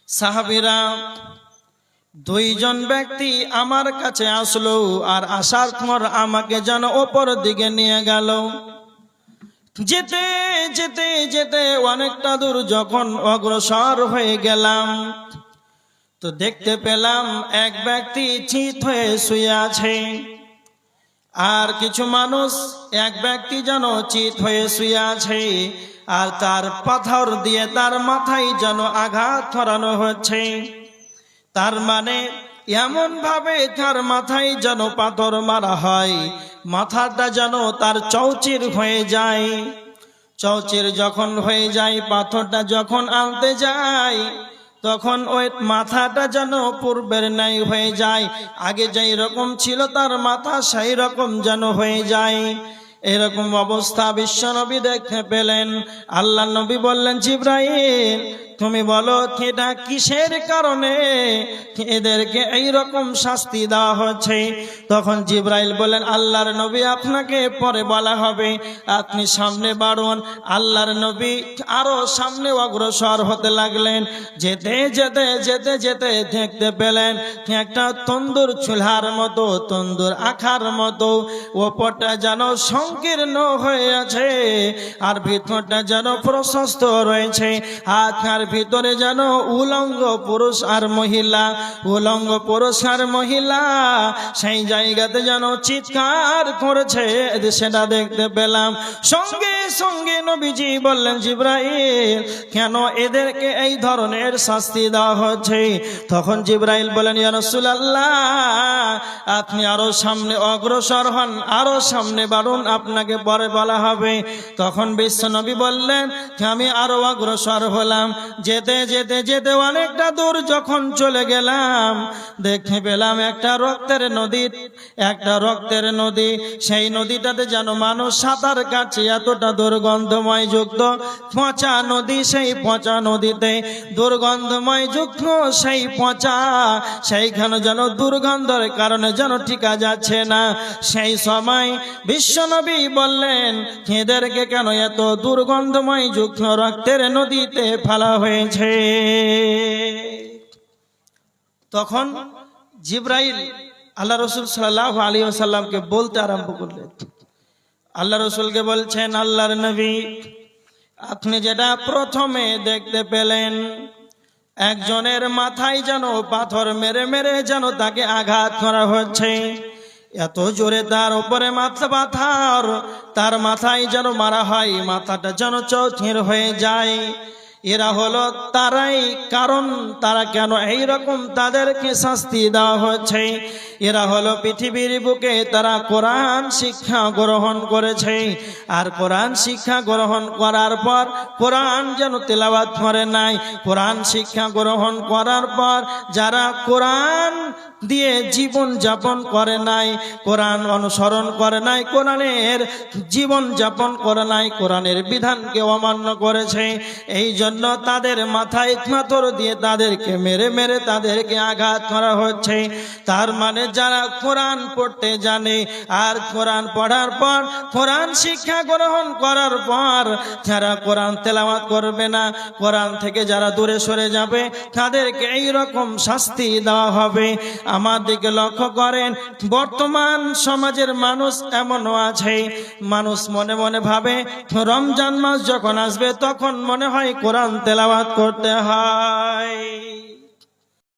সাহাবীরা দুইজন ব্যক্তি আমার কাছে আসলো, আর আসার পর আমাকে যেন ওপর দিকে নিয়ে গেল। যেতে যেতে যেতে অনেকটা দূর যখন অগ্রসর হয়ে গেলাম, তো দেখতে পেলাম এক ব্যক্তি চিত হয়ে শুয়ে আছে, আর কিছু মানুষ এক ব্যক্তি যেন চিত হয়ে শুয়ে আছে, আর তার পাথর দিয়ে তার মাথায় যেন আঘাত করানো হচ্ছে। তার মানে এমন ভাবে তার মাথায় যেন পাথর মারা হয়, মাথাটা যেন তার চৌচির হয়ে যায়। চৌচির যখন হয়ে যায়, পাথরটা যখন আনতে যায়, তখন ওই মাথাটা যেন পূর্বের ন্যায় হয়ে যায়। আগে যেই রকম ছিল তার মাথা সেই রকম যেন হয়ে যায়। এরকম অবস্থা বিশ্বনবী দেখতে পেলেন। আল্লাহ নবী বললেন, জিবরাইল তুমি বলো এটা কিসের কারণে এদেরকে এইরকম শাস্তি দেওয়া হচ্ছে? তখন জিবরাইল বলেন, আল্লাহর নবী আপনাকে পরে বলা হবে, আপনি সামনে বাড়ুন। আল্লাহর নবী আরো সামনে অগ্রসর হতে লাগলেন। যেতে যেতে যেতে যেতে দেখতে পেলেন একটা তন্দুর চুলার মতো, তন্দুর আখার মতো, ওপরটা যেন সংকীর্ণ হয়ে আছে আর ভিতরটা যেন প্রশস্ত রয়েছে। আর ভিতরে যেন উলঙ্গ পুরুষ আর মহিলা, উলঙ্গ পুরুষ আর মহিলা সেই জায়গাতে যেন চিৎকার করেছে, সেটা দেখতে পেলাম। সঙ্গে সঙ্গে নবীজি বললেন, জিবরাইল কেন এদেরকে এই ধরনের শাস্তি দেওয়া হচ্ছে? তখন জিবরাইল বলেন, ইয়া রাসূলুল্লাহ আপনি আরো সামনে অগ্রসর হন, আরো সামনে বাড়ুন, আপনাকে পরে বলা হবে। তখন বিশ্বনবী বললেন, আমি আরো অগ্রসর হলাম। যেতে যেতে যেতে অনেকটা দূর যখন চলে গেলাম, দেখতে পেলাম একটা রক্তের নদী, একটা রক্তের নদী। সেই নদীটাতে যেন মানুষ সাঁতার কাটছে, এতটা দুর্গন্ধময় যুক্ত পচা নদী। সেই পচা নদীতে দুর্গন্ধময় যুক্ত সেই পচা, সেইখানে যেন দুর্গন্ধের কারণে যেন টিকা যাচ্ছে না। সেই সময় বিশ্বনবী বললেন, এদেরকে কেন এত দুর্গন্ধময় যুক্ত রক্তের নদীতে ফেলা হয়েছে? তখন জিবরাইল আল্লাহ রসুল সাল্লাল্লাহু আলাইহি ওয়াসাল্লামকে বলতে আরম্ভ করলেন। আল্লাহ রসুলকে বলছেন, আল্লাহর নবী আপনি যেটা প্রথমে দেখতে পেলেন, একজনের মাথায় যেন পাথর মেরে মেরে যেন তাকে আঘাত করা হচ্ছে। এত জোরে তার উপরে মাথা পাথর, তার মাথায় যেন মারা হয়, মাথাটা যেন চৌচির হয়ে যায়। এরা হলো তারাই, কারণ তারা কেন এইরকম তাদেরকে শাস্তি দেওয়া হচ্ছে? এরা হলো পৃথিবীর বুকে তারা কোরআন শিক্ষা গ্রহণ করেছে, আর কোরআন শিক্ষা গ্রহণ করার পর কোরআন যেন তেলাওয়াত করে নাই। কোরআন শিক্ষা গ্রহণ করার পর যারা কোরআন দিয়ে জীবন যাপন করে নাই, কোরআন অনুসরণ করে নাই, কোরআনের জীবন যাপন করে নাই, কোরআনের বিধানকে অমান্য করেছে, এই জন্য তাদের মাথায় পাথর দিয়ে তাদেরকে মেরে মেরে তাদেরকে আঘাত করা হচ্ছে। তার মানে যারা কোরআন পড়তে জানে আর কোরআন পড়ার পর কোরআন শিক্ষা গ্রহণ করার পর যারা কোরআন তেলাওয়াত করবে না, কোরআন থেকে যারা দূরে সরে যাবে, তাদেরকে এইরকম শাস্তি দেওয়া হবে। আমার দিকে লক্ষ্য করেন, বর্তমান সমাজের মানুষ এমনও আছে, মানুষ মনে মনে ভাবে রমজান মাস যখন আসবে তখন মনে হয় কোরআন তেলাওয়াত করতে হয়।